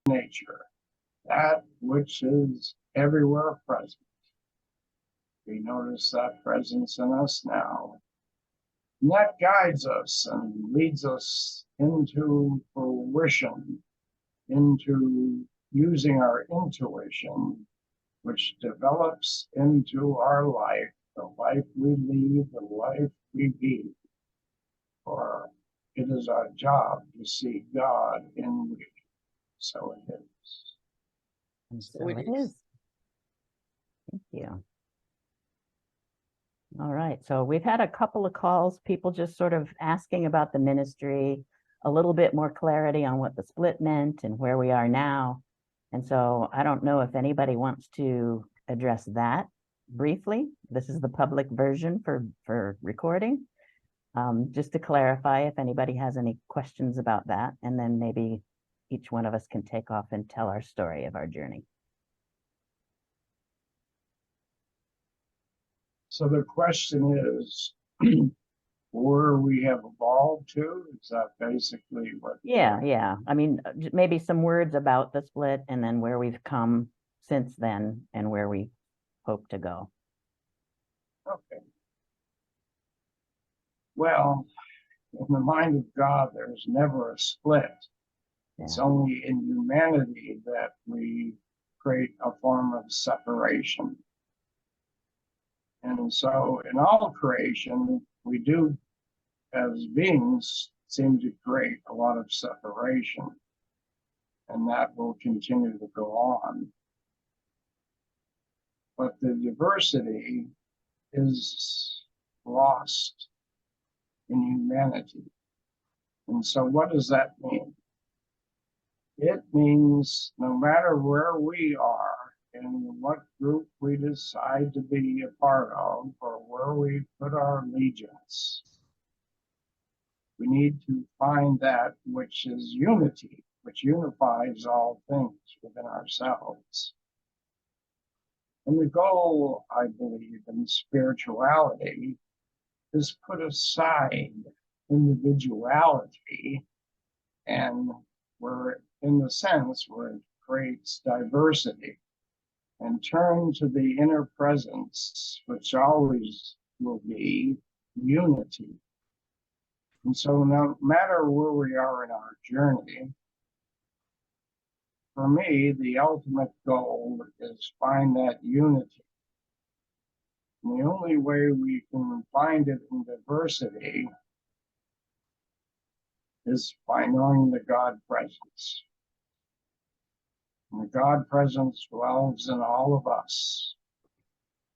nature, that which is everywhere present. We notice that presence in us now. And that guides us and leads us into fruition, into using our intuition, which develops into our life, the life we lead, the life we be. For it is our job to see God in we. So it is. And so it is. Thank you. All right, so we've had a couple of calls, people just sort of asking about the ministry, a little bit more clarity on what the split meant and where we are now. And so I don't know if anybody wants to address that briefly. This is the public version for recording. Just to clarify, if anybody has any questions about that, and then maybe each one of us can take off and tell our story of our journey. So the question is, where we have evolved to? Is that basically what? Yeah. I mean, maybe some words about the split and then where we've come since then and where we hope to go. Okay. Well, in the mind of God, there's never a split. Yeah. It's only in humanity that we create a form of separation. And so in all creation, we do, as beings, seem to create a lot of separation. And that will continue to go on. But the diversity is lost in humanity. And so what does that mean? It means no matter where we are and what group we decide to be a part of or where we put our allegiance, we need to find that which is unity, which unifies all things within ourselves. And the goal, I believe, in spirituality is put aside individuality, and we're, in the sense, where it creates diversity, and turn to the inner presence, which always will be unity. And so no matter where we are in our journey, for me, the ultimate goal is find that unity. And the only way we can find it in diversity is by knowing the God presence. And the God presence dwells in all of us,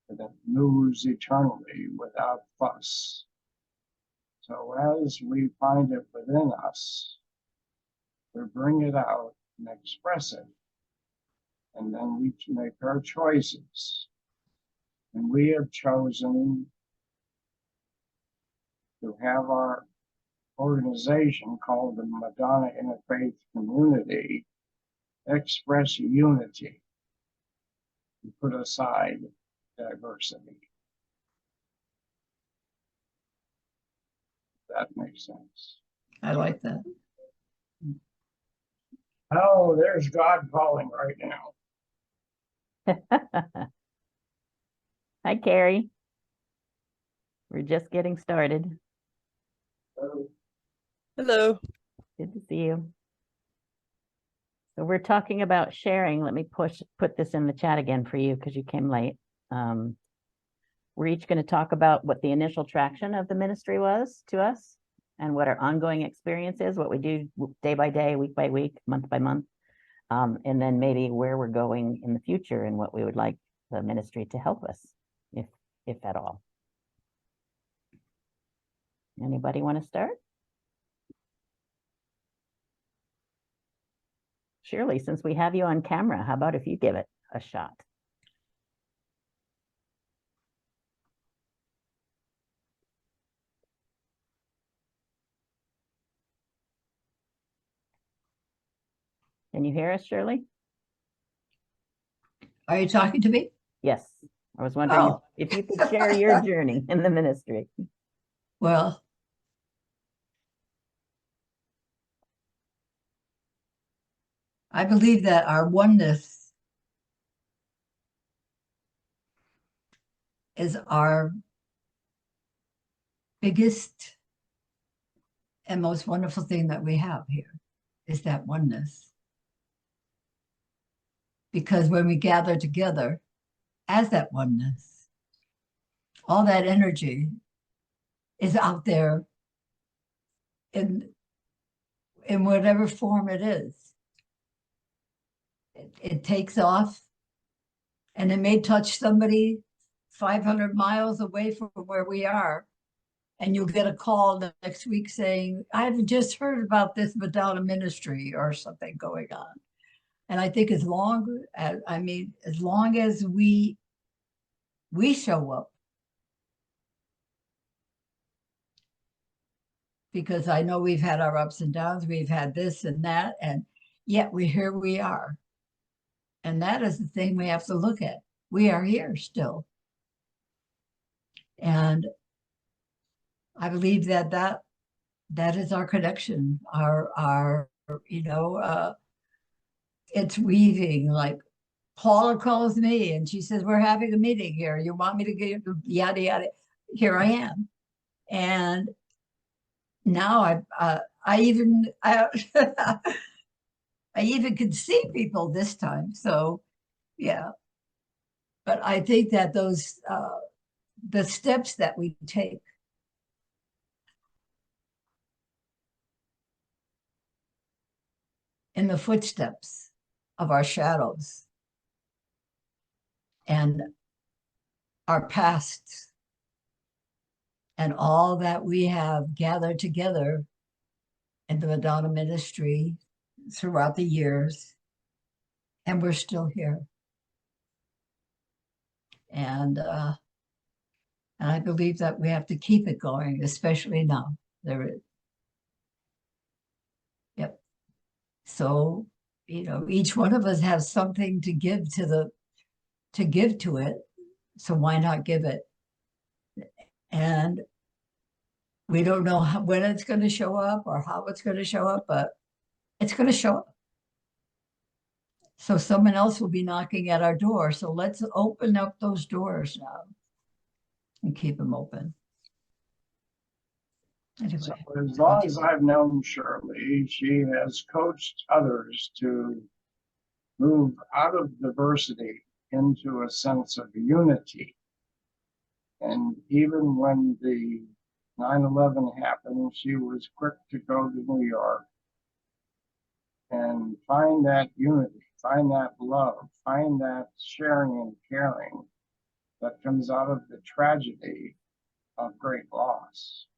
and it moves eternally without fuss. So as we find it within us, we bring it out and express it. And then we make our choices. And we have chosen to have our organization called the Madonna Interfaith Community express unity and put aside diversity. That makes sense. I like that. Oh, there's God calling right now. Hi, Carrie. We're just getting started. Hello. Good to see you. So we're talking about sharing. Let me put this in the chat again for you because you came late. We're each going to talk about what the initial traction of the ministry was to us and what our ongoing experience is, what we do day by day, week by week, month by month, and then maybe where we're going in the future and what we would like the ministry to help us, if at all. Anybody want to start? Shirley, since we have you on camera, how about if you give it a shot? Can you hear us, Shirley? Are you talking to me? Yes. I was wondering if you could share your journey in the ministry. Well, I believe that our oneness is our biggest and most wonderful thing that we have here, is that oneness. Because when we gather together as that oneness, all that energy is out there in whatever form it is. It takes off, and it may touch somebody 500 miles away from where we are, and you'll get a call the next week saying, I've just heard about this Madonna ministry or something going on. And I think as long as we show up, because I know we've had our ups and downs, we've had this and that, and yet here we are. And that is the thing we have to look at. We are here still. And I believe that is our connection, our it's weaving. Like Paula calls me and she says, we're having a meeting here. You want me to get yada, yada. Here I am. And now I even could see people this time. So, yeah. But I think that those, the steps that we take in the footsteps of our shadows and our past and all that we have gathered together in the Madonna ministry throughout the years, and we're still here. And I believe that we have to keep it going, especially now. Yep. So, each one of us has something to give to it. So why not give it? And we don't know when it's going to show up or how it's going to show up, but it's going to show up. So someone else will be knocking at our door. So let's open up those doors now and keep them open. Anyway. So as long as I've known Shirley, she has coached others to move out of diversity into a sense of unity. And even when the 9/11 happened, she was quick to go to New York and find that unity, find that love, find that sharing and caring that comes out of the tragedy of great loss.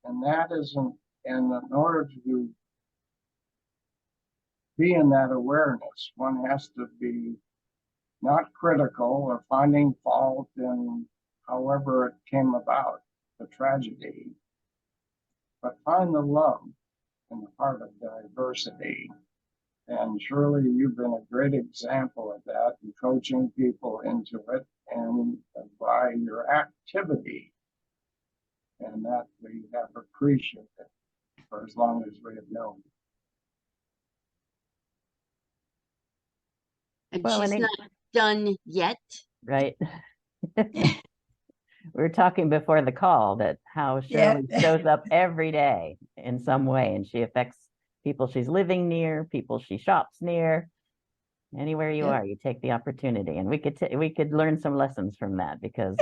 And that isn't, and in order to be in that awareness, one has to be not critical or finding fault in however it came about, the tragedy, but find the love in the heart of diversity. And surely you've been a great example of that in coaching people into it, and by your activity, and that we have appreciated for as long as we have known. And Well, she's and not done yet. Right. We were talking before the call that how Shirley shows up every day in some way, and she affects people she's living near, people she shops near. Anywhere you are, you take the opportunity, and we could learn some lessons from that, because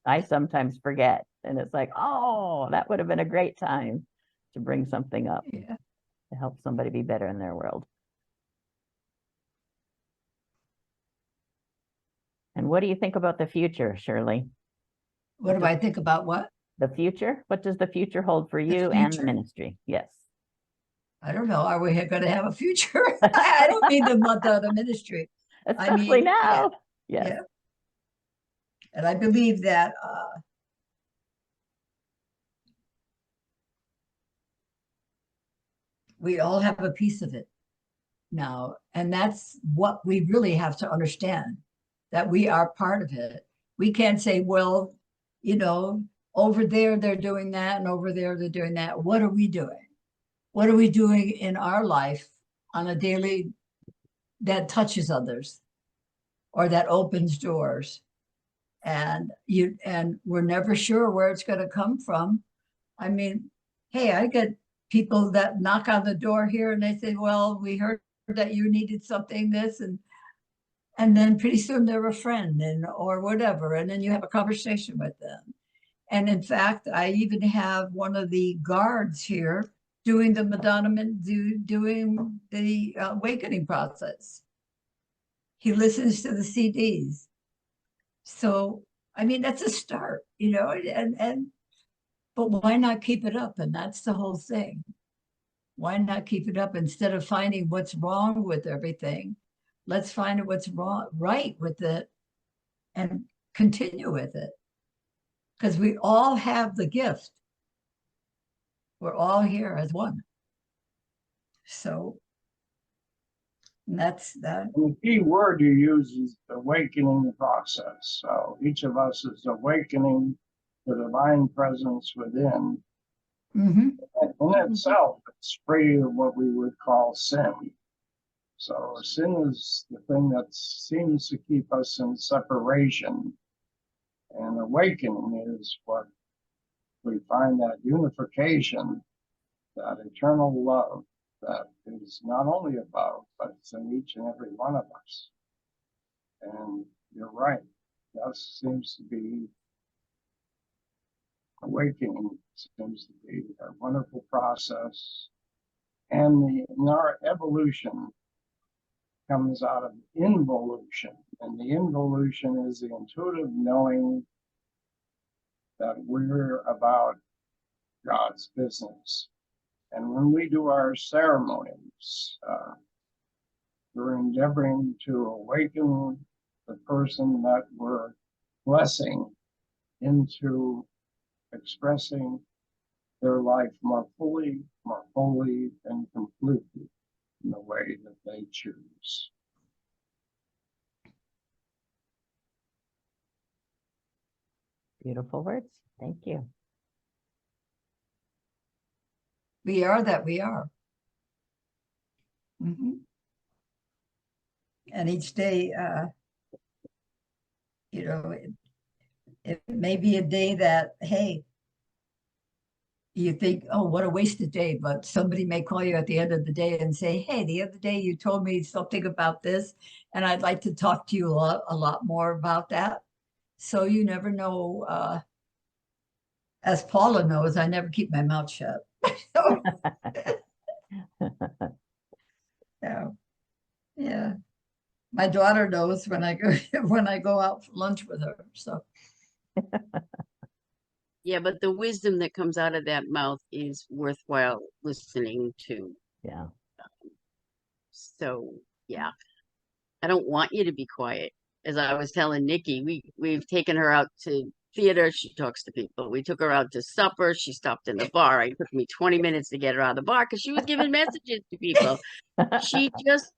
I sometimes forget, and it's like, oh, that would have been a great time to bring something up to help somebody be better in their world. And what do you think about the future, Shirley? What do I think about what? The future? What does the future hold for you and the ministry? Yes. I don't know. Are we going to have a future? I don't mean the ministry. Especially now. Yeah. Yes. Yeah. And I believe that we all have a piece of it now. And that's what we really have to understand, that we are part of it. We can't say, well, over there they're doing that, and over there they're doing that. What are we doing? What are we doing in our life on a daily that touches others or that opens doors. And we're never sure where it's going to come from. I mean, hey, I get people that knock on the door here and they say, well, we heard that you needed something, this, and then pretty soon they're a friend or whatever. And then you have a conversation with them. And in fact, I even have one of the guards here doing the doing the awakening process. He listens to the CDs. So, I mean, that's a start, but why not keep it up? And that's the whole thing. Why not keep it up instead of finding what's wrong with everything? Let's find what's right with it and continue with it. Because we all have the gift. We're all here as one. So that's that. And the key word you use is awakening process. So each of us is awakening the divine presence within. Mm-hmm. In itself, it's free of what we would call sin. So sin is the thing that seems to keep us in separation. And awakening is what we find, that unification, that eternal love that is not only above, but it's in each and every one of us. And you're right, that seems to be, awakening seems to be a wonderful process. And our evolution comes out of involution. And the involution is the intuitive knowing that we're about God's business. And when we do our ceremonies, we're endeavoring to awaken the person that we're blessing into expressing their life more fully, more wholly, and completely in the way that they choose. Beautiful words. Thank you. We are that we are. Mm-hmm. And each day, it may be a day that, hey, you think, oh, what a wasted day. But somebody may call you at the end of the day and say, hey, the other day you told me something about this, and I'd like to talk to you a lot more about that. So you never know. As Paula knows, I never keep my mouth shut. Yeah. My daughter knows when I go out for lunch with her. So yeah, but the wisdom that comes out of that mouth is worthwhile listening to. Yeah. So yeah, I don't want you to be quiet. As I was telling Nikki, we've taken her out to theater. She talks to people. We took her out to supper. She stopped in the bar. It took me 20 minutes to get her out of the bar because she was giving messages to people. She just,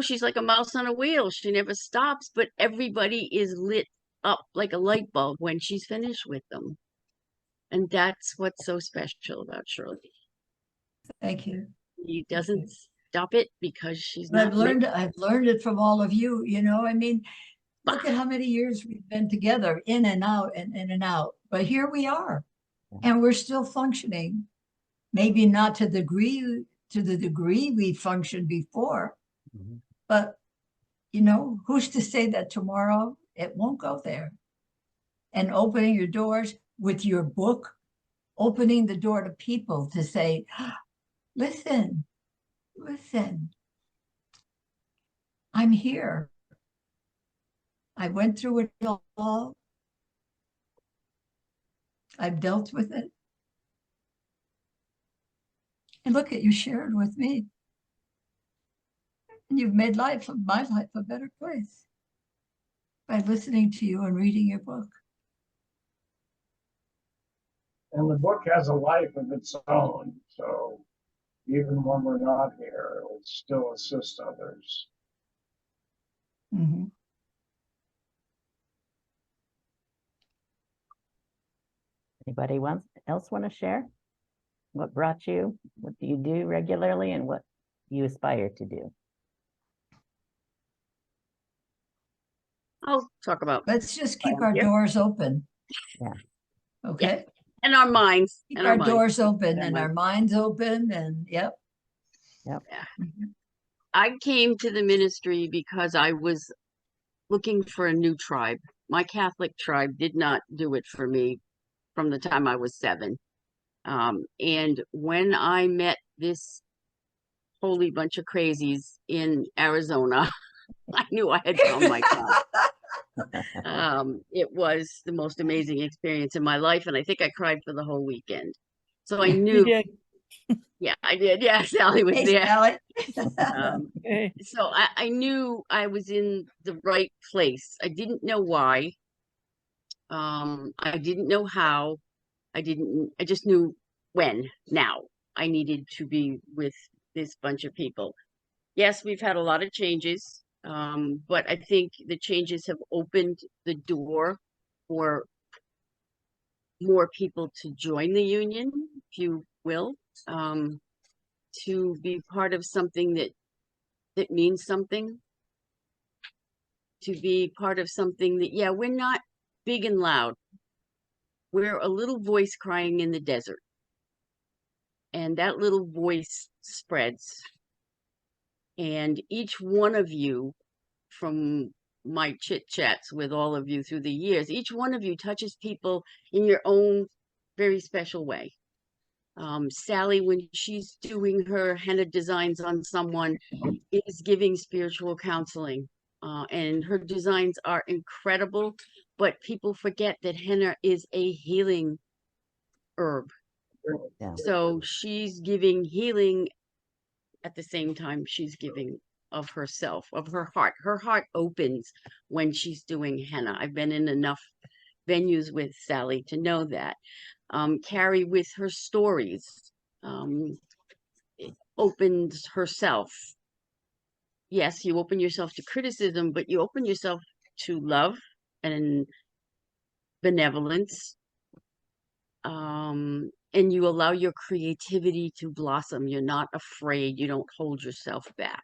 she's like a mouse on a wheel. She never stops, but everybody is lit up like a light bulb when she's finished with them. And that's what's so special about Shirley. thank you. He doesn't stop it because she's not. I've learned it from all of you. I mean, look at how many years we've been together, in and out and in and out. But here we are, and we're still functioning. Maybe not to the degree we functioned before, Mm-hmm. but who's to say that tomorrow it won't go there? And opening your doors with your book, opening the door to people to say, listen, I'm here. I went through it all. I've dealt with it. And look at you shared with me. And you've made my life a better place by listening to you and reading your book. And the book has a life of its own. So even when we're not here, it will still assist others. Mm-hmm. Anybody else want to share? What brought you? What do you do regularly, and what you aspire to do? I'll talk about Let's just keep I'm our here. doors open. Yeah. Okay, and our minds keep and our minds. doors open And and our our minds open and yep. Yep. Mhm. I came to the ministry because I was looking for a new tribe. My Catholic tribe did not do it for me from the time I was 7. And when I met this holy bunch of crazies in Arizona, I knew I had found my tribe. It was the most amazing experience in my life, and I think I cried for the whole weekend. So I You knew, did. yeah, I did. Yeah, Sally was Hey, there. Sally. Okay. So I knew I was in the right place. I didn't know why. I didn't know how. I just knew now. I needed to be with this bunch of people. Yes, we've had a lot of changes, but I think the changes have opened the door for more people to join the union, if you will, to be part of something that means something, to be part of something that, yeah, we're not big and loud. We're a little voice crying in the desert. And that little voice spreads. And each one of you, from my chit chats with all of you through the years, each one of you touches people in your own very special way. Sally, when she's doing her henna designs on someone, is giving spiritual counseling. And her designs are incredible, but people forget that henna is a healing herb. Yeah. So she's giving healing at the same time she's giving of herself, of her heart. Her heart opens when she's doing henna. I've been in enough venues with Sally to know that. Carrie, with her stories, opens herself. Yes, you open yourself to criticism, but you open yourself to love and benevolence. And you allow your creativity to blossom. You're not afraid. You don't hold yourself back.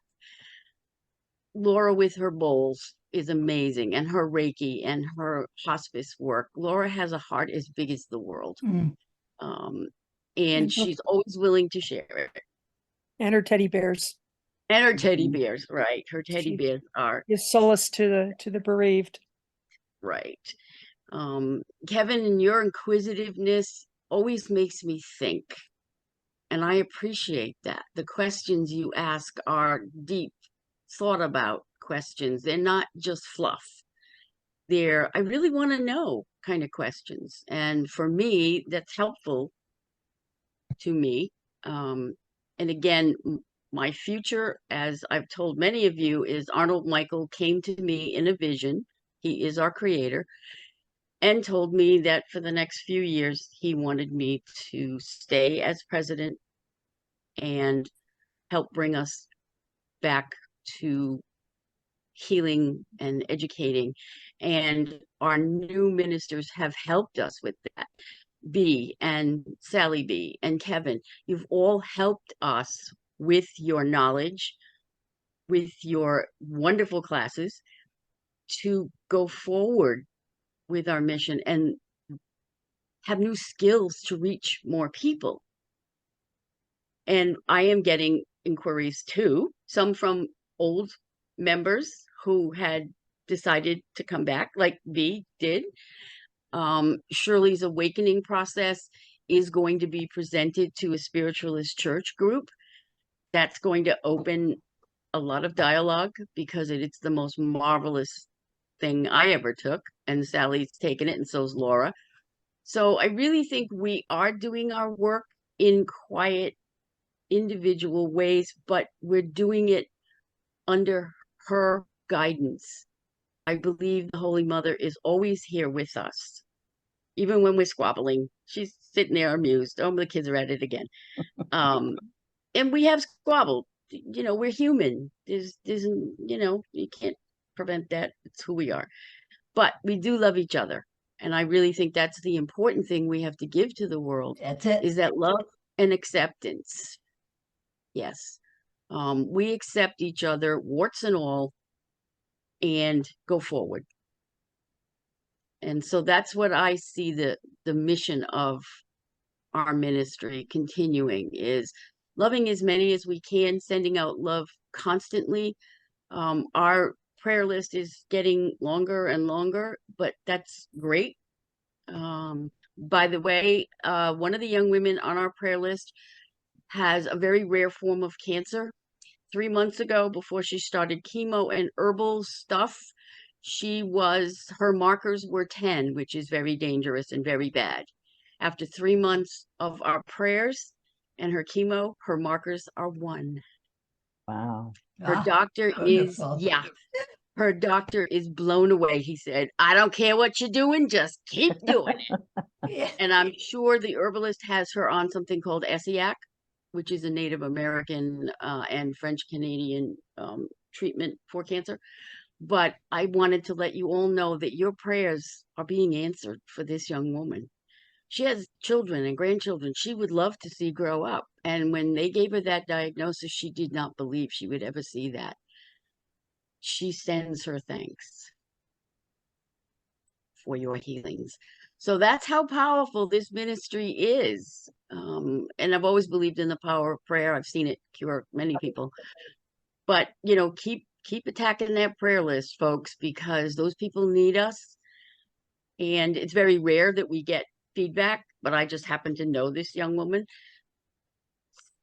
Laura with her bowls is amazing, and her Reiki and her hospice work. Laura has a heart as big as the world. Mm. And And her- she's always willing to share it. And her teddy bears And her teddy bears, right? Her teddy She- bears are is solace to the bereaved. right. Kevin, and your inquisitiveness always makes me think. And I appreciate that. The questions you ask are deep, thought about questions. They're not just fluff. They're, I really want to know kind of questions. And for me, that's helpful to me. And again, my future, as I've told many of you, is Arnold Michael came to me in a vision. He is our creator, and told me that for the next few years, he wanted me to stay as president and help bring us back to healing and educating. And our new ministers have helped us with that. B and Sally B and Kevin, you've all helped us with your knowledge, with your wonderful classes to go forward with our mission and have new skills to reach more people. And I am getting inquiries too, some from old members who had decided to come back, like V did. Shirley's awakening process is going to be presented to a spiritualist church group. That's going to open a lot of dialogue because it's the most marvelous thing I ever took. And Sally's taken it, and so's Laura. So I really think we are doing our work in quiet, individual ways, but we're doing it under her guidance. I believe the Holy Mother is always here with us. Even when we're squabbling, she's sitting there amused. Oh, the kids are at it again. And we have squabbled. You know, we're human. There's, you can't prevent that. It's who we are. But we do love each other. And I really think that's the important thing we have to give to the world That's it. is that love and acceptance. Yes. We accept each other, warts and all, and go forward. And so that's what I see the mission of our ministry continuing is loving as many as we can, sending out love constantly. Our prayer list is getting longer and longer, but that's great. By the way, one of the young women on our prayer list has a very rare form of cancer. 3 months ago, before she started chemo and herbal stuff, her markers were 10, which is very dangerous and very bad. After 3 months of our prayers and her chemo, her markers are 1. Wow. Her doctor is, wonderful. yeah, her doctor is blown away. He said, I don't care what you're doing, just keep doing it. Yeah. And I'm sure the herbalist has her on something called Essiac, which is a Native American and French Canadian treatment for cancer. But I wanted to let you all know that your prayers are being answered for this young woman. She has children and grandchildren she would love to see grow up. And when they gave her that diagnosis, she did not believe she would ever see that. She sends her thanks for your healings. So that's how powerful this ministry is. And I've always believed in the power of prayer. I've seen it cure many people. But, you know, keep attacking that prayer list, folks, because those people need us. And it's very rare that we get feedback, but I just happen to know this young woman.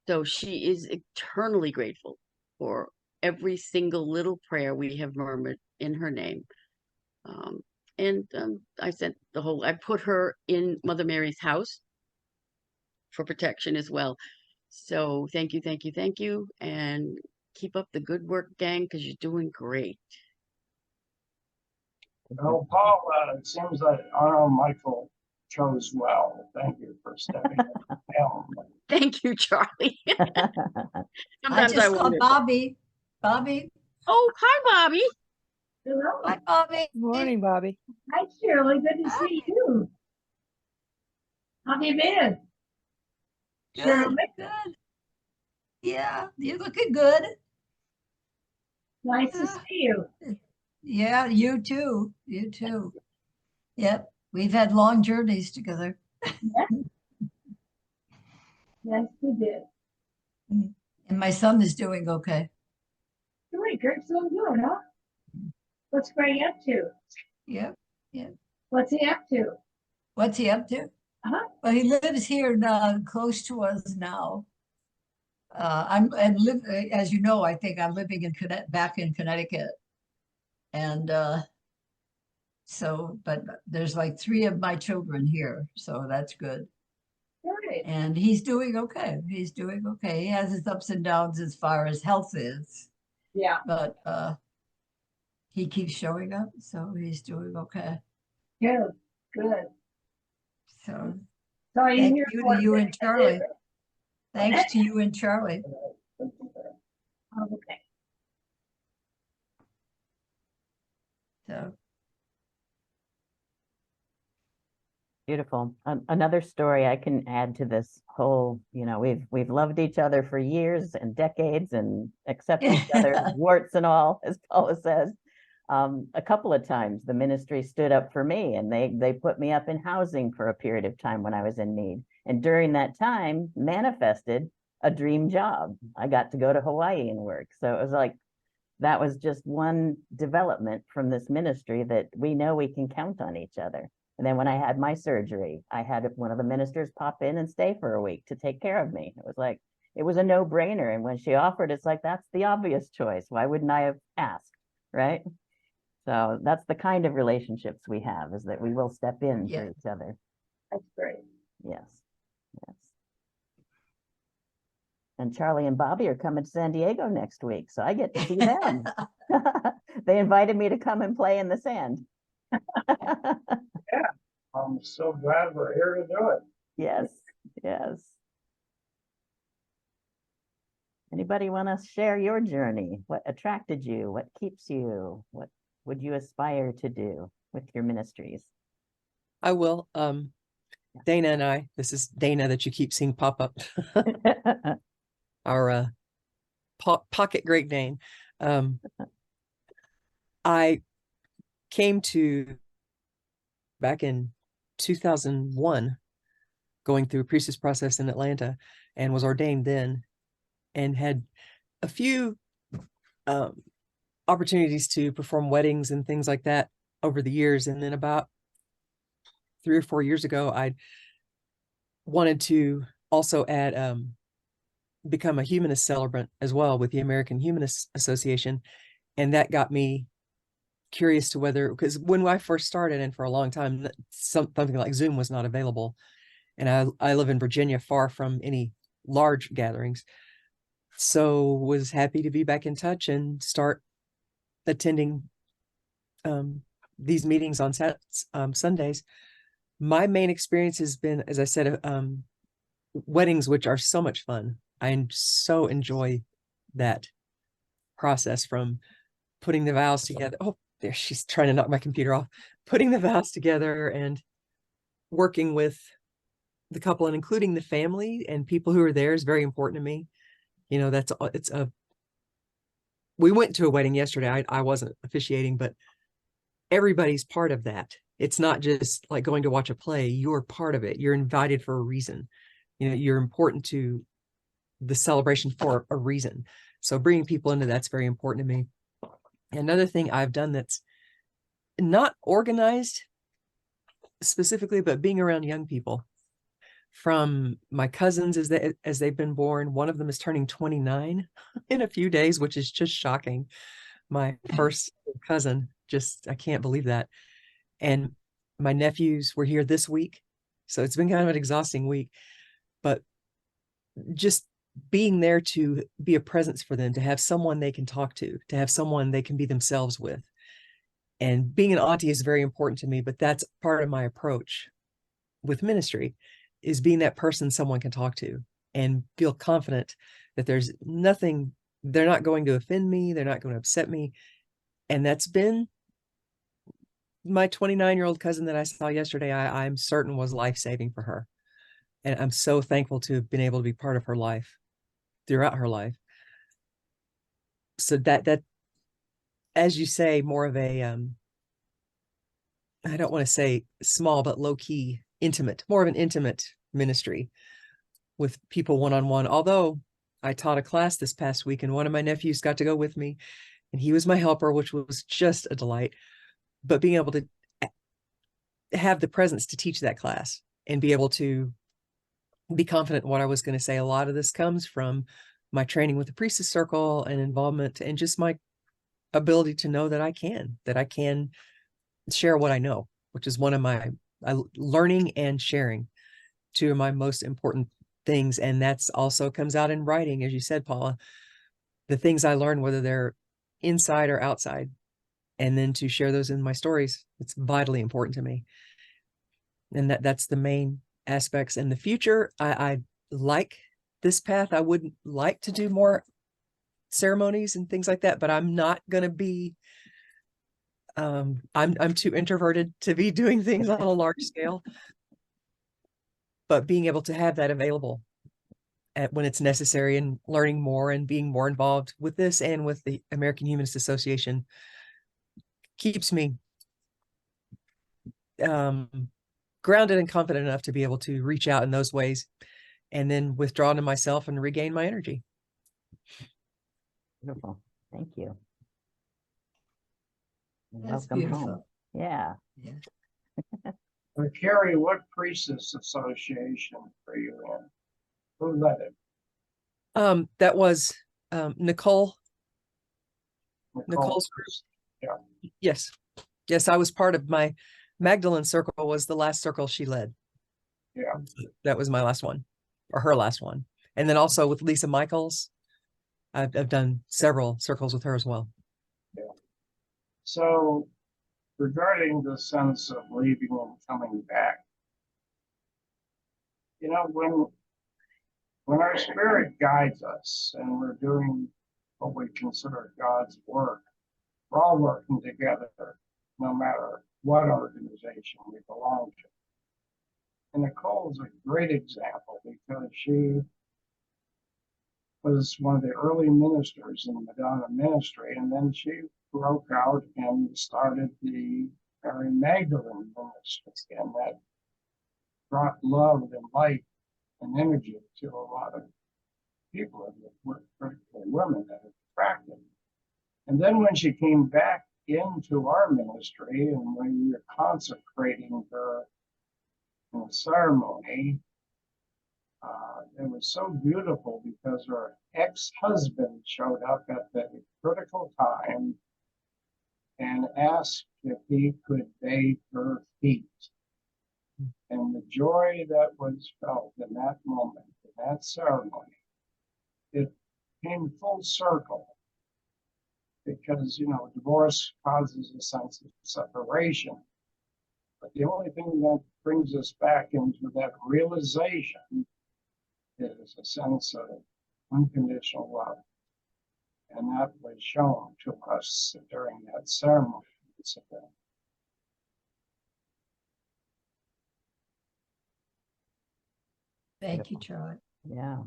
So she is eternally grateful for every single little prayer we have murmured in her name. I put her in Mother Mary's house for protection as well. So thank you, thank you, thank you. And keep up the good work, gang, because you're doing great. Well, Paul, it seems that Arnold Michael chose well. Thank you for stepping in the helm. Thank you, Charlie. I Sometimes just saw wonder. Bobby. Bobby. Oh, hi, Bobby. Hello. Hi, Bobby. Morning, Bobby. Hi, Shirley. Good to see you. How have you been? Good. Shirley, Good. Yeah, you're looking good. nice to see you. Yeah, you too. You too. Yep. We've had long journeys together. Yes, we did. And my son is doing okay. Great, Greg's doing good, huh? What's Greg up to? Yep. What's he up to? What's he up to? Uh-huh. Well, he lives here close to us now. As you know, I think I'm living back in Connecticut. And but there's like 3 of my children here, so that's good. Great. And he's doing okay. He's doing okay. He has his ups and downs as far as health is, Yeah, but he keeps showing up, so he's doing okay. good, good. So So are you thank here you for to you and Charlie. dinner? Thanks to you and Charlie. Oh, okay. So Beautiful. Another story I can add to this whole, you know, we've loved each other for years and decades and accept each other's warts and all, as Paula says. A couple of times the ministry stood up for me and they put me up in housing for a period of time when I was in need. And during that time manifested a dream job. I got to go to Hawaii and work. So it was like, that was just one development from this ministry that we know we can count on each other. And then when I had my surgery, I had one of the ministers pop in and stay for a week to take care of me. It was like, it was a no-brainer. And when she offered, it's like, that's the obvious choice. Why wouldn't I have asked, right? So that's the kind of relationships we have, is that we will step in for each other. That's great. Yes, yes. And Charlie and Bobby are coming to San Diego next week, so I get to see them. They invited me to come and play in the sand. I'm so glad we're here to do it. Yes, yes. Anybody want to share your journey? What attracted you? What keeps you? What would you aspire to do with your ministries? I will. Dana and I, this is Dana that you keep seeing pop up. Our pocket Great Dane. I came to back in 2001, going through a priestess process in Atlanta, and was ordained then, and had a few opportunities to perform weddings and things like that over the years. And then about 3 or 4 years ago, I wanted to also add become a humanist celebrant as well with the American Humanist Association. And that got me curious to whether, because when I first started, and for a long time, something like Zoom was not available. And I live in Virginia, far from any large gatherings. So was happy to be back in touch and start attending these meetings on Sundays. My main experience has been, as I said, weddings, which are so much fun. I so enjoy that process, from putting the vows together. Oh, there, she's trying to knock my computer off. Putting the vows together and working with the couple, and including the family and people who are there, is very important to me. You know, we went to a wedding yesterday. I wasn't officiating, but everybody's part of that. It's not just like going to watch a play. You're part of it. You're invited for a reason. You know, you're important to the celebration for a reason. So bringing people into that's very important to me. Another thing I've done that's not organized specifically, but being around young people, from my cousins as they've been born. One of them is turning 29 in a few days, which is just shocking. My first cousin, I can't believe that. And my nephews were here this week. So it's been kind of an exhausting week, but just being there to be a presence for them, to have someone they can talk to have someone they can be themselves with. And being an auntie is very important to me, but that's part of my approach with ministry, is being that person someone can talk to and feel confident that there's nothing, they're not going to offend me, they're not going to upset me. And that's been my 29-year-old cousin that I saw yesterday. I'm certain was life-saving for her. And I'm so thankful to have been able to be part of her life throughout her life. So that, as you say, more of a, I don't want to say small, but low-key, intimate, more of an intimate ministry with people one-on-one. Although I taught a class this past week and one of my nephews got to go with me, and he was my helper, which was just a delight. But being able to have the presence to teach that class and be able to be confident in what I was going to say. A lot of this comes from my training with the priestess circle and involvement, and just my ability to know that I can share what I know, which is one of my learning and sharing, two of my most important things. And that's also comes out in writing, as you said, Paula, the things I learn, whether they're inside or outside, and then to share those in my stories. It's vitally important to me. And that's the main aspects. In the future, I like this path. I would like to do more ceremonies and things like that, but I'm not going to be, I'm too introverted to be doing things on a large scale. But being able to have that available when it's necessary, and learning more and being more involved with this and with the American Humanist Association keeps me grounded and confident enough to be able to reach out in those ways, and then withdraw into myself and regain my energy. Beautiful. Thank you. That's Welcome beautiful. home. Yeah. Carrie, what priestess association are you in? Who led it? That was Nicole's group. Yeah. Yes, I was part of my Magdalene circle, was the last circle she led. Yeah. That was my last one, or her last one. And then also with Lisa Michaels, I've done several circles with her as well. Yeah. So regarding the sense of leaving and coming back, you know, when our spirit guides us and we're doing what we consider God's work, we're all working together, no matter what organization we belong to. And Nicole is a great example, because she was one of the early ministers in the Madonna Ministry, and then she broke out and started the Mary Magdalene Ministry, and that brought love and light and energy to a lot of people, particularly women, that are attracted. And then when she came back into our ministry and when we were consecrating her in a ceremony, it was so beautiful because her ex-husband showed up at the critical time and asked if he could bathe her feet. And the joy that was felt in that moment, in that ceremony, it came full circle. Because, you know, divorce causes a sense of separation. But the only thing that brings us back into that realization is a sense of unconditional love. And that was shown to us during that ceremony. Thank you, Charlie. Yeah.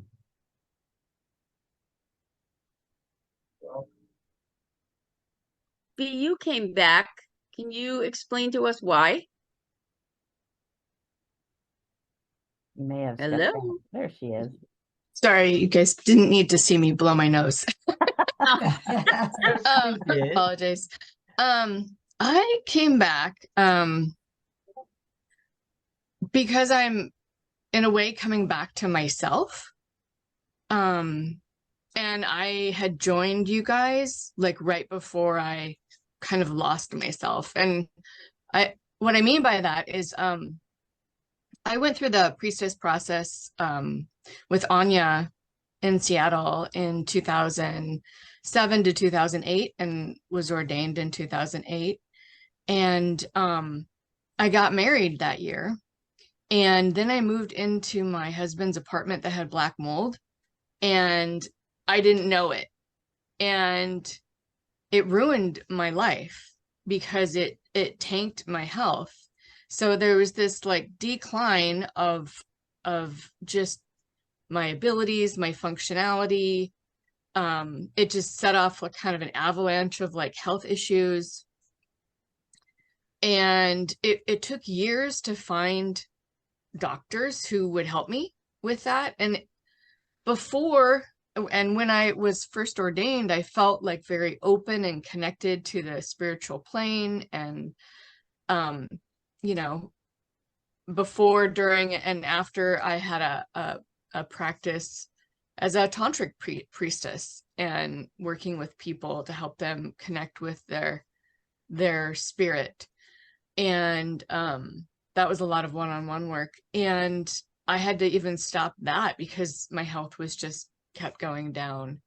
So, B, you came back. Can you explain to us why? You may have stepped Hello? out. There she is. Sorry, you guys didn't need to see me blow my nose. did. Apologize. I came back because I'm in a way coming back to myself. And I had joined you guys like right before I kind of lost myself. And what I mean by that is I went through the priestess process with Anya in Seattle in 2007 to 2008 and was ordained in 2008. And I got married that year. And then I moved into my husband's apartment that had black mold, and I didn't know it. And it ruined my life because it tanked my health. So there was this like decline of just my abilities, my functionality. It just set off like kind of an avalanche of like health issues. And it took years to find doctors who would help me with that. And when I was first ordained, I felt like very open and connected to the spiritual plane. And, you know, before, during, and after, I had a practice as a tantric priestess and working with people to help them connect with their spirit. And that was a lot of one-on-one work. And I had to even stop that because my health was just kept going down.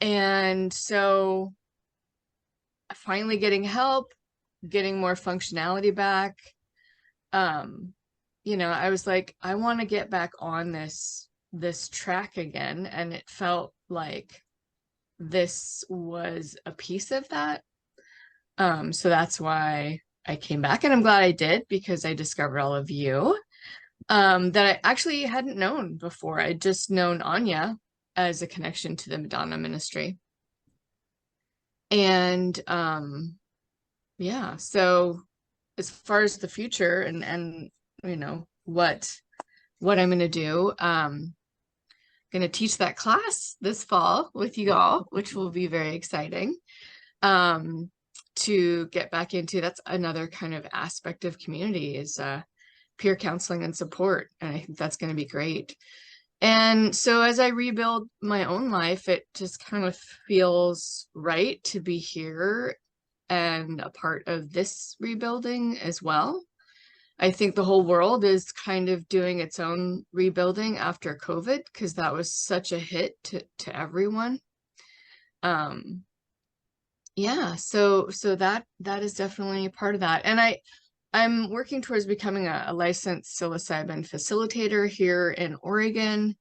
And so finally getting help, getting more functionality back, you know, I was like, I want to get back on this track again. And it felt like this was a piece of that. So that's why I came back, and I'm glad I did, because I discovered all of you that I actually hadn't known before. I'd just known Anya as a connection to the Madonna Ministry. And yeah, so as far as the future and you know what I'm going to do, going to teach that class this fall with you all, which will be very exciting. To get back into, that's another kind of aspect of community, is peer counseling and support. And I think that's going to be great. And so as I rebuild my own life, it just kind of feels right to be here and a part of this rebuilding as well. I think the whole world is kind of doing its own rebuilding after COVID, because that was such a hit to everyone. Yeah, so that is definitely part of that. And I'm working towards becoming a licensed psilocybin facilitator here in Oregon,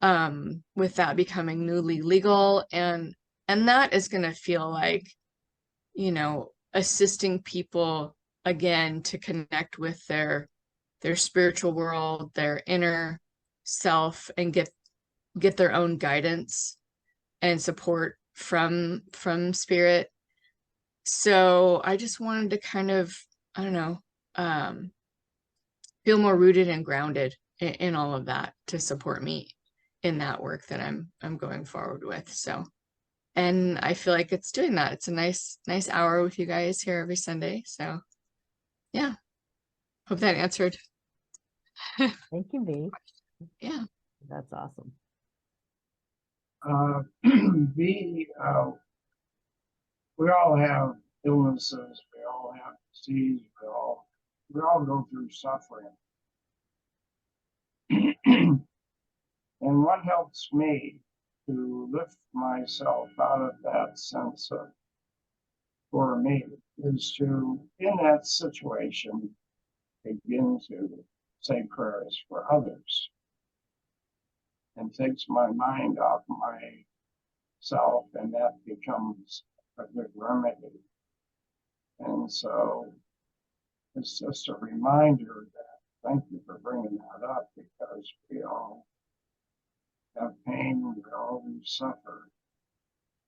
with that becoming newly legal. And that is going to feel like, you know, assisting people again to connect with their spiritual world, their inner self, and get get their own guidance and support from spirit. So I just wanted to kind of, I don't know, feel more rooted and grounded in all of that to support me in that work that I'm going forward with. So, and I feel like it's doing that. It's a nice hour with you guys here every Sunday. So yeah, hope that answered. Thank you, V. Yeah. That's awesome. B, we all have illnesses, we all have disease, we all go through suffering. And what helps me to lift myself out of that sense of, for me, is to, in that situation, begin to say prayers for others, and takes my mind off myself, and that becomes a good remedy. And so it's just a reminder that, thank you for bringing that up, because we all have pain, we all suffer,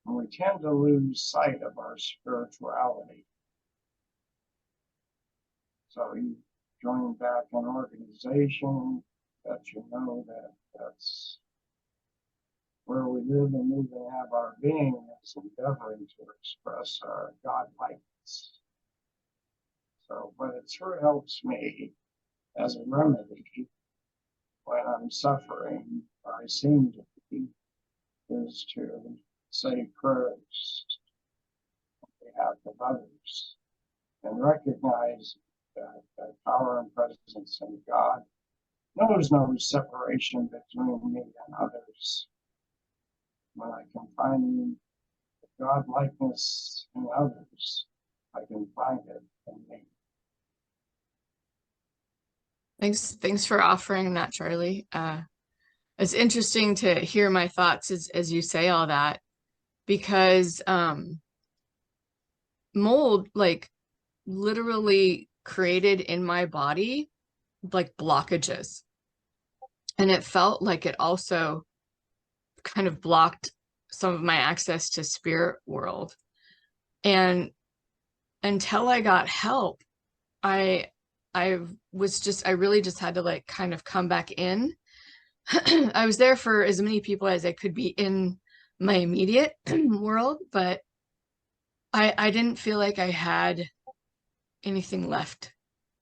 and we tend to lose sight of our spirituality. So you join back an organization that you know that that's where we live and move and have our being, is endeavoring to express our God-likeness. So, but it sure helps me as a remedy when I'm suffering, or I seem to be, is to say prayers on behalf of others and recognize that the power and presence of God knows no separation between me and others. When I can find God likeness in others, I can find it in me. Thanks for offering that, Charlie. It's interesting to hear my thoughts as you say all that, because mold like literally created in my body like blockages, and it felt like it also kind of blocked some of my access to spirit world. And until I got help, I really just had to like kind of come back in. I was there for as many people as I could be in my immediate world, but I didn't feel like I had anything left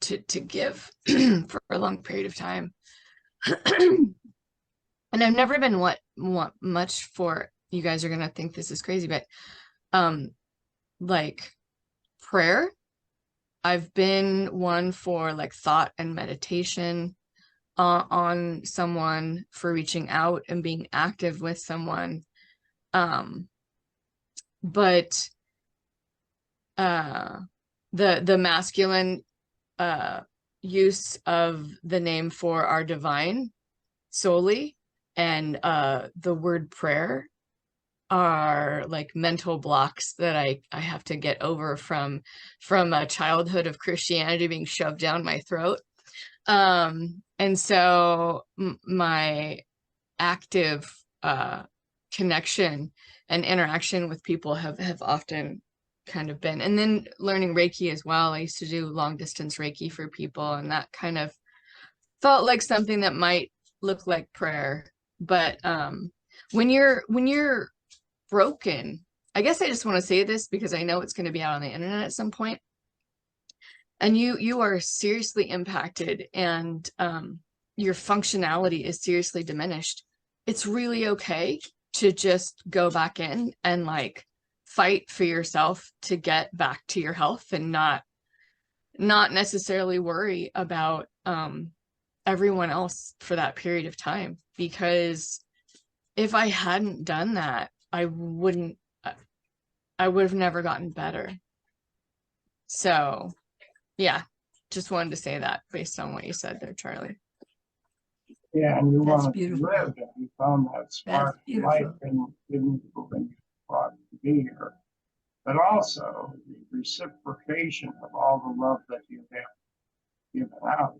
to give for a long period of time. And I've never been what much for, you guys are gonna think this is crazy, but like prayer. I've been one for like thought and meditation on someone, for reaching out and being active with someone. But the masculine use of the name for our divine solely, and the word prayer, are like mental blocks that I have to get over from a childhood of Christianity being shoved down my throat. And so my active connection and interaction with people have often kind of been, and then learning Reiki as well. I used to do long distance Reiki for people, and that kind of felt like something that might look like prayer. But when you're broken, I guess I just want to say this because I know it's going to be out on the internet at some point, and you are seriously impacted, and your functionality is seriously diminished. It's really okay to just go back in and like fight for yourself to get back to your health, and not necessarily worry about everyone else for that period of time. Because if I hadn't done that, I would have never gotten better. So yeah, just wanted to say that based on what you said there, Charlie. Yeah, and you That's wanted beautiful. to live, and you found that spark of life and didn't when you thought to be here. But also the reciprocation of all the love that you have given out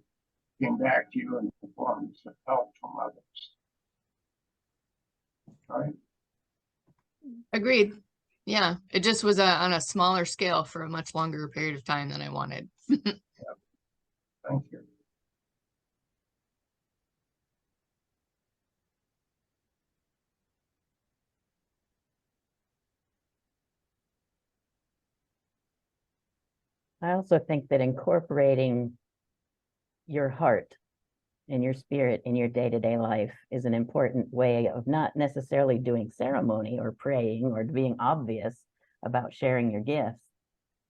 came back to you in the forms of help from others. right? Agreed. Yeah, it just was on a smaller scale for a much longer period of time than I wanted. Thank you. I also think that incorporating your heart and your spirit in your day-to-day life is an important way of not necessarily doing ceremony or praying or being obvious about sharing your gifts.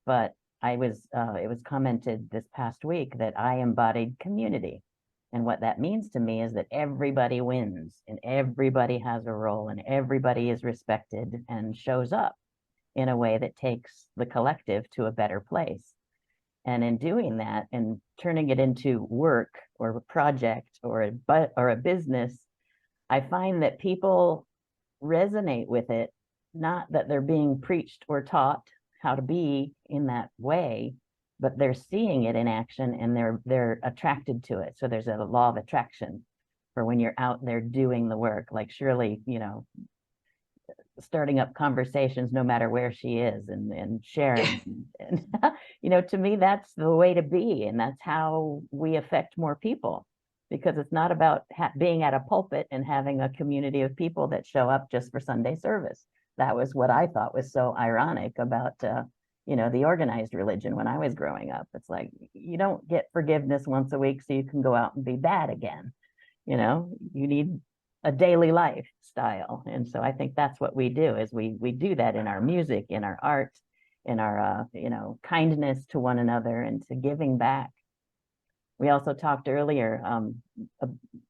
But it was commented this past week that I embodied community. And what that means to me is that everybody wins and everybody has a role and everybody is respected and shows up in a way that takes the collective to a better place. And in doing that and turning it into work or a project or a business, I find that people resonate with it, not that they're being preached or taught how to be in that way, but they're seeing it in action and they're attracted to it. So there's a law of attraction for when you're out there doing the work, like Shirley, starting up conversations no matter where she is and sharing and to me that's the way to be, and that's how we affect more people, because it's not about being at a pulpit and having a community of people that show up just for Sunday service. That was what I thought was so ironic about the organized religion when I was growing up. It's like, you don't get forgiveness once a week so you can go out and be bad again. You need a daily lifestyle. And so I think that's what we do, is we do that in our music, in our art, in our kindness to one another and to giving back. We also talked earlier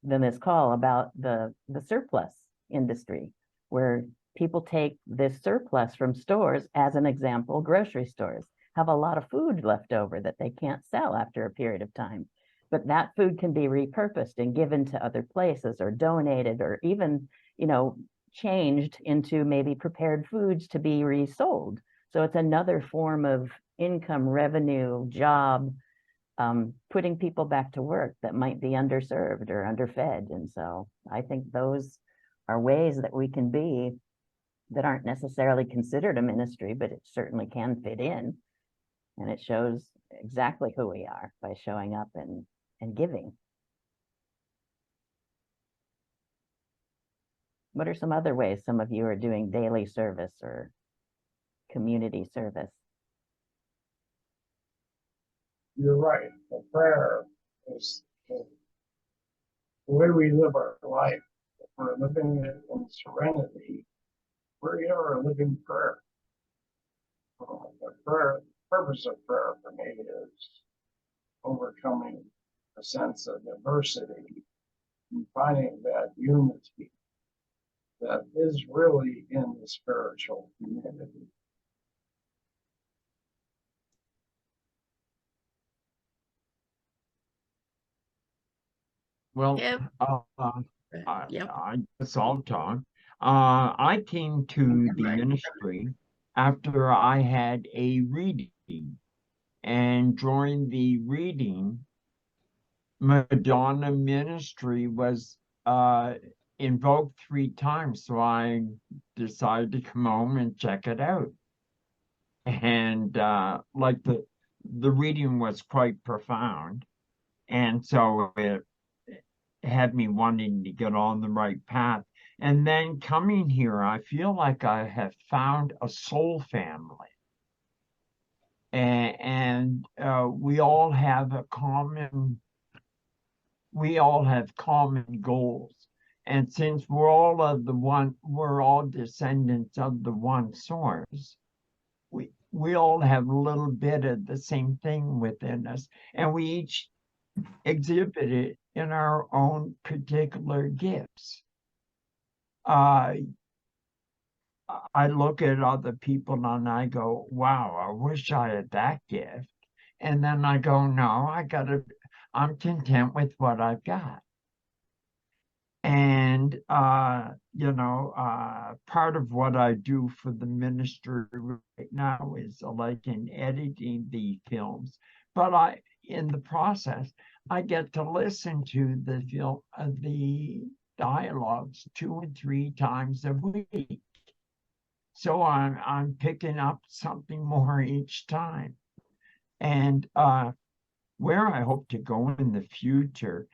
than this call about the surplus industry, where people take this surplus from stores. As an example, grocery stores have a lot of food left over that they can't sell after a period of time. But that food can be repurposed and given to other places or donated or even, changed into maybe prepared foods to be resold. So it's another form of income, revenue, job, putting people back to work that might be underserved or underfed. And so I think those are ways that we can be that aren't necessarily considered a ministry, but it certainly can fit in. And it shows exactly who we are by showing up and giving. What are some other ways some of you are doing daily service or community service? You're right. The prayer is the way we live our life. If we're living it in serenity, we're here a living prayer. The purpose of prayer for me is overcoming a sense of diversity and finding that unity that is really in the spiritual community. Well, Yep. Yep. I guess I'll talk. I came to the Right. ministry after I had a reading, and during the reading, Madonna Ministry was invoked 3 times, so I decided to come home and check it out. And like the reading was quite profound, and so it had me wanting to get on the right path. And then coming here, I feel like I have found a soul family. And we all have common goals. And since we're all descendants of the one source, we all have a little bit of the same thing within us, and we each exhibit it in our own particular gifts. I look at other people and I go, wow, I wish I had that gift. And then I go, no, I'm content with what I've got. And, part of what I do for the ministry right now is like in editing the films, but in the process, I get to listen to the dialogues 2 and 3 times a week. So I'm picking up something more each time. And where I hope to go in the future,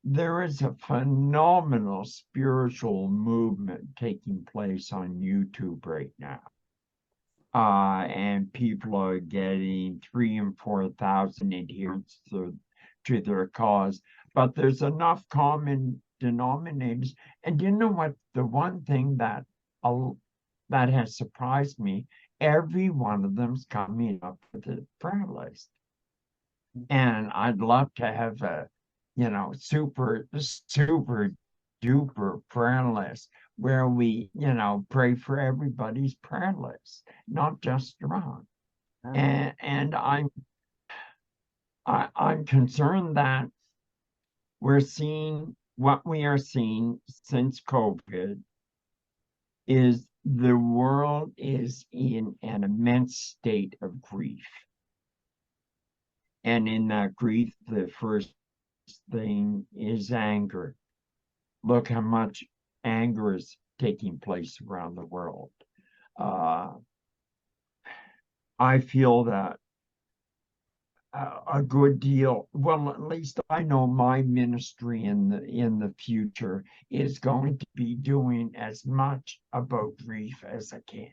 there is a phenomenal spiritual movement taking place on YouTube right now. And people are getting 3,000 and 4,000 adherents to their cause. But there's enough common denominators. And you know what? The one thing that has surprised me, every one of them's coming up with a prayer list. And I'd love to have a, super duper prayer list where we, pray for everybody's prayer list, not just Ron. Oh, And I'm concerned that what we are seeing since COVID is the world is in an immense state of grief. And in that grief, the first thing is anger. Look how much anger is taking place around the world. I feel that a good deal, well, at least I know my ministry in the future is going to be doing as much about grief as I can.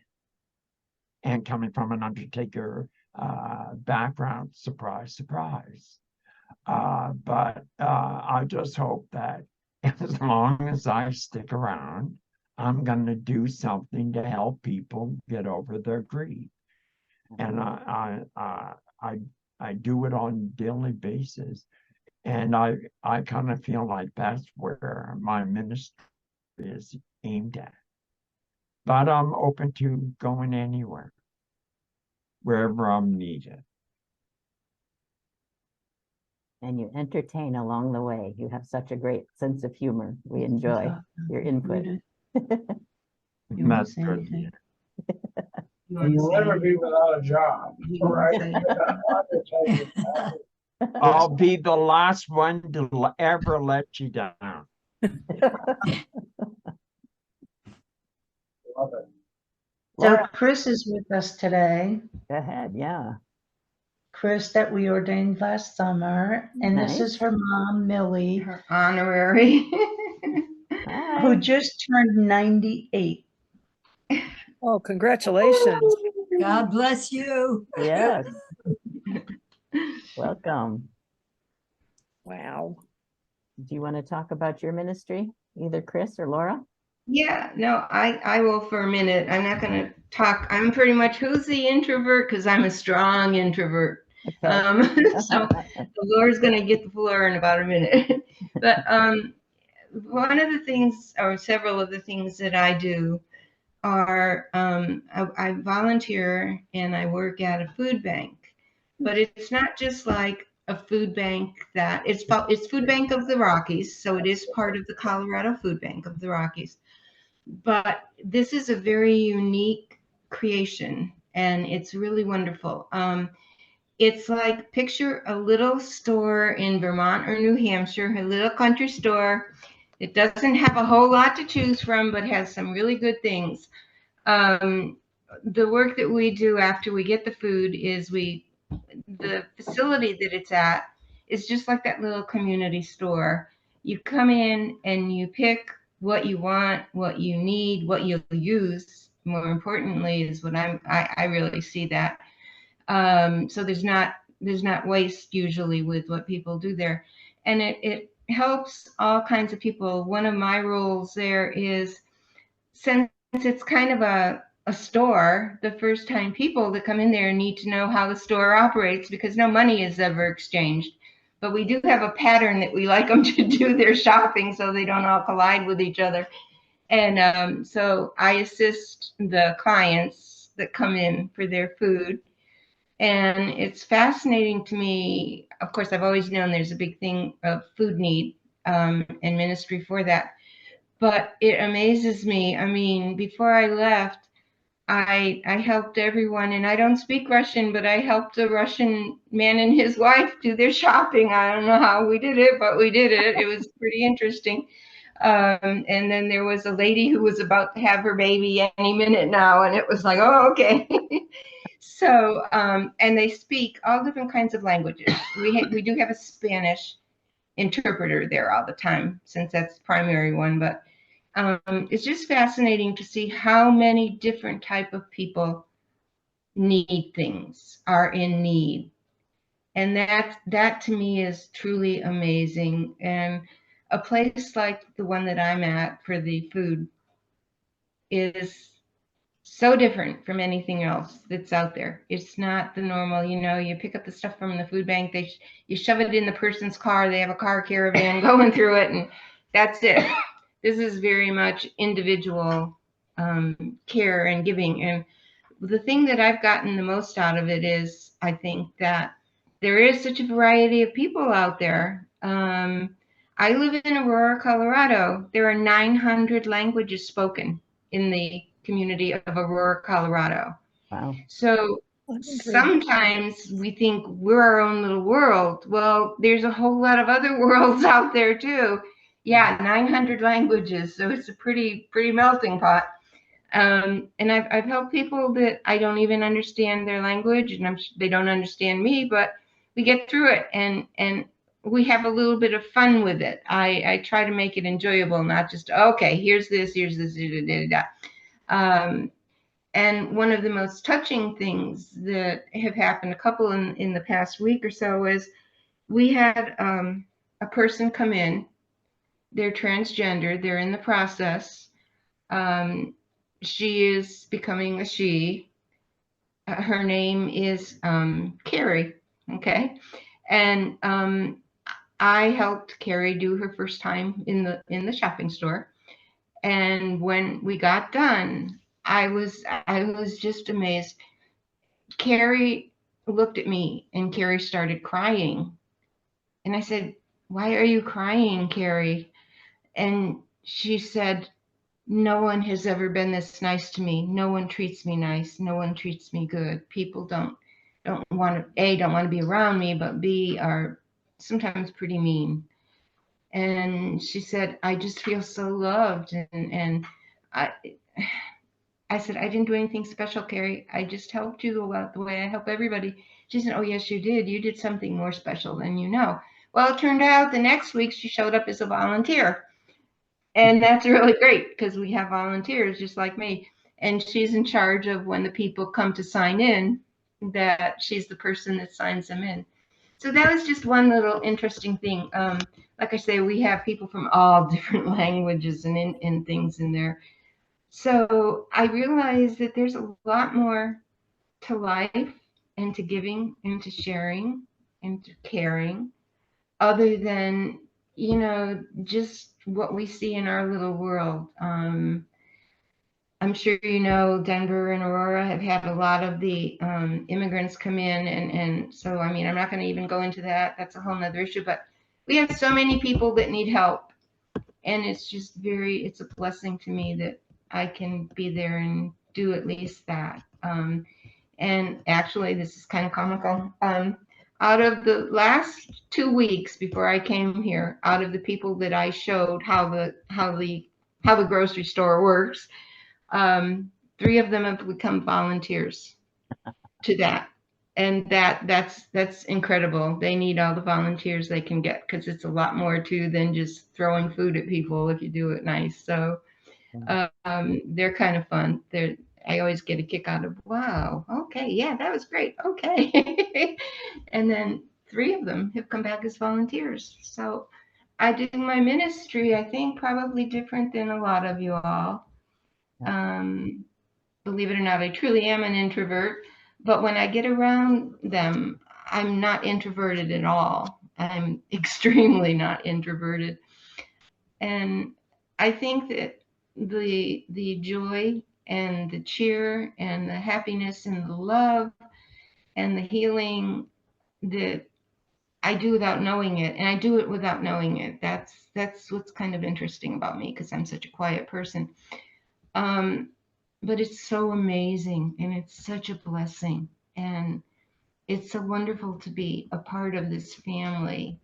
And coming from an undertaker background, surprise, surprise. But I just hope that as long as I stick around, I'm going to do something to help people get over their grief. And I do it on a daily basis. And I kind of feel like that's where my ministry is aimed at. But I'm open to going anywhere, wherever I'm needed. and you entertain along the way. You have such a great sense of humor. We enjoy your input. You won't That's say good. anything. You And won't you'll say never be anything. without a job, You won't right? say I'll be the last one to ever let you down. Love it. So Laura, Chris is with us today. go ahead. Yeah. Chris that we ordained last summer. And this is Nice. her mom, Millie, Her honorary. Hi. who just turned 98. Oh, congratulations. God bless you. Yes. Welcome. Wow. Do you want to talk about your ministry, either Chris or Laura? Yeah, no, I will for a minute. I'm not going to talk. I'm pretty much who's the introvert because I'm a strong introvert. Okay. So Laura's going to get the floor in about a minute. But one of the things, or several of the things that I do are I volunteer and I work at a food bank. But it's not just like a food bank that it's Food Bank of the Rockies, so it is part of the Colorado Food Bank of the Rockies. But this is a very unique creation, and it's really wonderful. It's like picture a little store in Vermont or New Hampshire, a little country store. It doesn't have a whole lot to choose from, but has some really good things. The work that we do after we get the food is the facility that it's at is just like that little community store. You come in and you pick what you want, what you need, what you'll use. More importantly, is what I really see that. So there's not waste usually with what people do there, and it helps all kinds of people. One of my roles there is, since it's kind of a store, the first time people that come in there need to know how the store operates because no money is ever exchanged. But we do have a pattern that we like them to do their shopping so they don't all collide with each other. And so I assist the clients that come in for their food. And it's fascinating to me. Of course, I've always known there's a big thing of food need and ministry for that. But it amazes me. I mean, before I left, I helped everyone, and I don't speak Russian, but I helped a Russian man and his wife do their shopping. I don't know how we did it, but we did it. It was pretty interesting. And then there was a lady who was about to have her baby any minute now, and it was like, oh, okay. So, and they speak all different kinds of languages. We do have a Spanish interpreter there all the time, since that's the primary one, but it's just fascinating to see how many different type of people need things, are in need. And that to me is truly amazing. And a place like the one that I'm at for the food is so different from anything else that's out there. It's not the normal, you pick up the stuff from the food bank, you shove it in the person's car, they have a car caravan going through it, and that's it. This is very much individual care and giving. And the thing that I've gotten the most out of it is, I think that there is such a variety of people out there. I live in Aurora, Colorado. There are 900 languages spoken in the community of Aurora, Colorado. Wow. So 100. sometimes we think we're our own little world. Well, there's a whole lot of other worlds out there too. Yeah, 900 languages. So it's a pretty melting pot. And I've helped people that I don't even understand their language, and they don't understand me, but we get through it, and we have a little bit of fun with it. I try to make it enjoyable, not just, okay, here's this, and one of the most touching things that have happened, a couple in the past week or so, is we had a person come in. They're transgender. They're in the process. She is becoming a she. Her name is Carrie. Okay, and I helped Carrie do her first time in the shopping store. And when we got done, I was just amazed. Carrie looked at me, and Carrie started crying. And I said, "Why are you crying, Carrie?" And she said, "No one has ever been this nice to me. No one treats me nice. No one treats me good. People don't want to be around me, but B, are sometimes pretty mean." And she said, "I just feel so loved." And I said, "I didn't do anything special, Carrie. I just helped you the way I help everybody." She said, "Oh, yes, you did. You did something more special than you know." Well, it turned out the next week she showed up as a volunteer. And that's really great, because we have volunteers just like me. And she's in charge of, when the people come to sign in, that she's the person that signs them in. So that was just one little interesting thing. Like I say, we have people from all different languages and things in there. So I realized that there's a lot more to life, and to giving, and to sharing, and to caring, other than, just what we see in our little world. I'm sure Denver and Aurora have had a lot of the immigrants come in, and so, I mean, I'm not going to even go into that. That's a whole nother issue, but we have so many people that need help, and it's just it's a blessing to me that I can be there and do at least that. And actually, this is kind of comical. Out of the last 2 weeks before I came here, out of the people that I showed how the grocery store works, 3 of them have become volunteers to that. And that's incredible. They need all the volunteers they can get, because it's a lot more too than just throwing food at people if you do it nice. So they're kind of fun. I always get a kick out of, wow, okay, yeah, that was great, okay. And then 3 of them have come back as volunteers. So I do my ministry, I think, probably different than a lot of you all. Believe it or not, I truly am an introvert, but when I get around them, I'm not introverted at all. I'm extremely not introverted. And I think that the joy and the cheer and the happiness and the love and the healing that I do without knowing it, and I do it without knowing it. That's what's kind of interesting about me, because I'm such a quiet person. But it's so amazing, and it's such a blessing, and it's so wonderful to be a part of this family.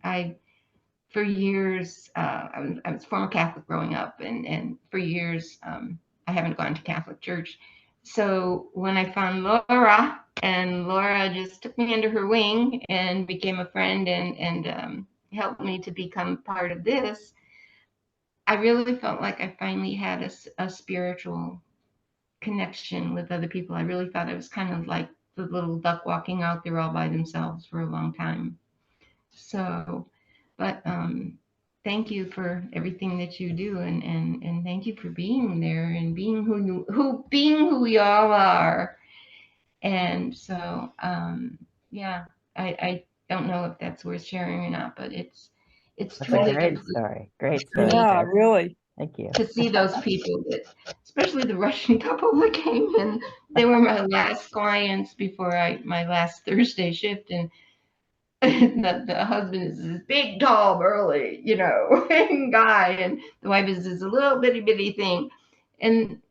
for years, I was former Catholic growing up, and for years, I haven't gone to Catholic church. So when I found Laura, and Laura just took me under her wing and became a friend and helped me to become part of this, I really felt like I finally had a spiritual connection with other people. I really thought I was kind of like the little duck walking out there all by themselves for a long time. So, but thank you for everything that you do, and thank you for being there and being who we all are. And so, yeah, I don't know if that's worth sharing or not, but it's That's a truly great story. Great story. Yeah, Jess. really. Thank you. to see those people, that, especially the Russian couple that came in. They were my last clients before my last Thursday shift, and the husband is this big, tall, burly, guy, and the wife is this little bitty thing, and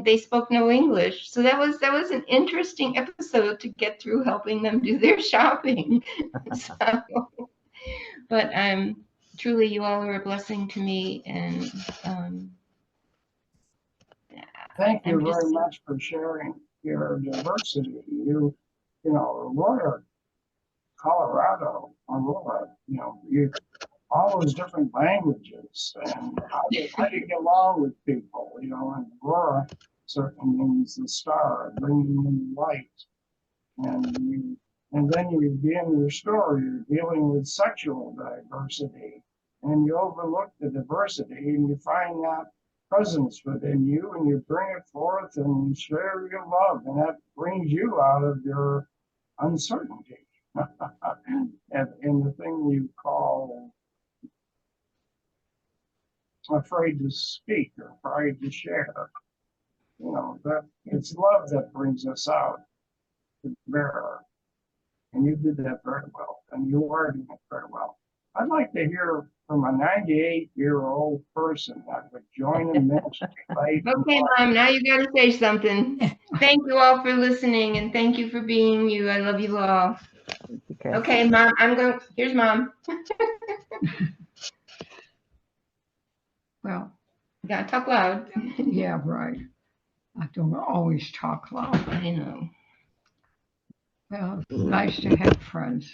they spoke no English. So that was an interesting episode to get through, helping them do their shopping. So, but truly, you all are a blessing to me, and Thank you I'm just very much for sharing your diversity. Aurora, Colorado, Aurora, you all those different languages, and how do you get along with people? And Aurora certainly means the star, bringing in light, and then you begin your story. You're dealing with sexual diversity, and you overlook the diversity, and you find that presence within you, and you bring it forth and share your love, and that brings you out of your uncertainty. and the thing you call afraid to speak or afraid to share, that it's love that brings us out to bear. And you did that very well, and you are doing it very well. I'd like to hear from a 98-year-old person that would join a ministry. Okay, Mom, now you got to say something. Thank you all for listening, and thank you for being you. I love you all. Thank you, Chris. Okay, Mom, here's Mom. Well, You gotta talk loud. yeah, right. I don't always talk loud. I know. Well, it's nice to have friends.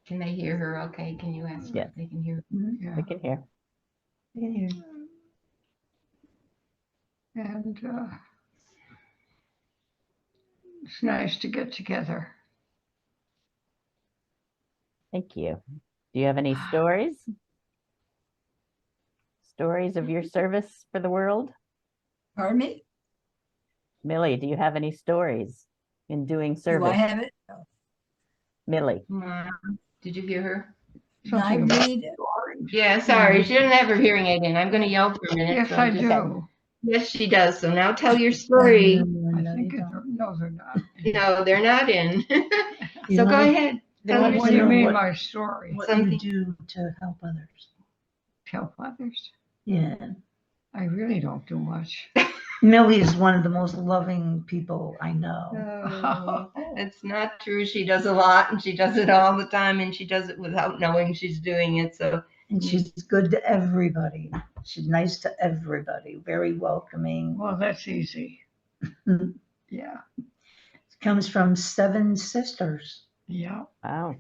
Can they hear her? Okay, can you ask Yes. if they can hear? Yeah. I can hear. They can hear. And it's nice to get together. Thank you. Do you have any stories? Stories of your service for the world? Pardon me? Millie, do you have any stories in doing Do I service? have it? Millie. Mom, did you hear her? I read. Yeah, sorry, she doesn't have her hearing aid in. I'm gonna yell for a minute. Yes, so I just- do. Yes, she does. So now tell your story. I think no, they're not. No, they're not in. You So go wanna- ahead. Tell want your What do you know story. mean what- my story? What Something. you do to help others. Help others? Yeah. I really don't do much. Millie is one of the most loving people I know. No, it's not true. She does a lot, and she does it all the time, and she does it without knowing she's doing it. So And she's good to everybody. She's nice to everybody, very welcoming. Well, that's easy. Mhm. Yeah, Comes from 7 sisters. yeah, Wow.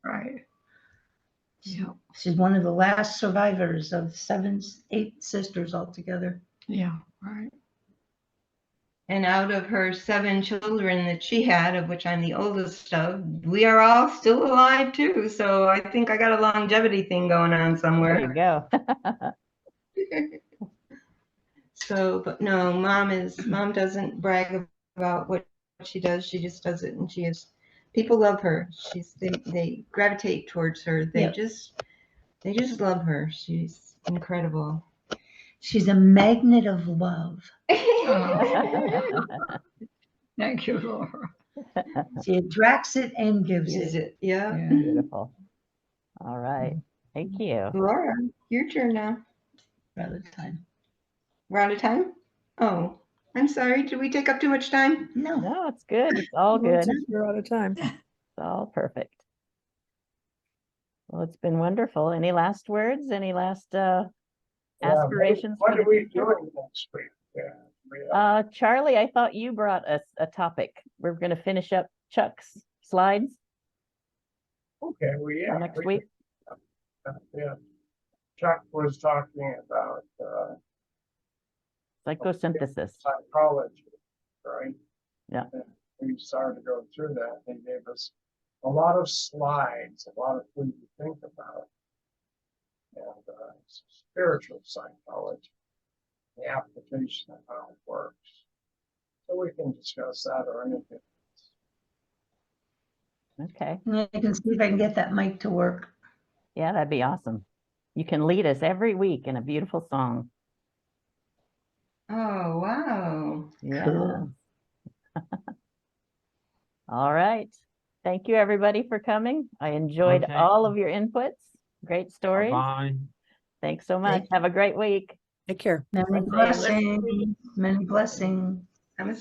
right. Yeah, She's one of the last survivors of 8 sisters altogether. yeah, right. and out of her 7 children that she had, of which I'm the oldest of, we are all still alive too. So I think I got a longevity thing going on There somewhere. you go. So, but no, mom doesn't brag about what she does. She just does it, and people love her. They gravitate towards her. They Yep. they just love her. She's incredible. She's a magnet of love. Thank you, Laura. She attracts it and gives Is it. it? Yeah. Yeah. Beautiful. All right. Thank you. Laura, your turn now. Rather time. We're out of time? Oh, I'm sorry. Did we take up too much time? No. No, it's good. It's all good. It's You're out of time. all perfect. Well, it's been wonderful. Any last words? Any last Yeah, aspirations? What for are the we future? doing next week? Yeah, Charlie, I thought you brought us a topic. We're going to finish up Chuck's slides okay, well, yeah. for next we week. Yeah. Chuck was talking about Psychosynthesis. psychology, right? Yeah. And we started to go through that. They gave us a lot of slides, a lot of things to think about. And spiritual psychology, the application of how it works. So we can discuss that or anything. Okay. I can see if I can get that mic to work. Yeah, that'd be awesome. You can lead us every week in a beautiful song. Oh, wow. Yeah. Cool. All right. Thank you, everybody, for coming. I enjoyed Okay. all of your inputs. Great stories. Bye. Thanks so much. Thank Have a great week. Take care. Many Blessings. blessings, many blessings. I'm a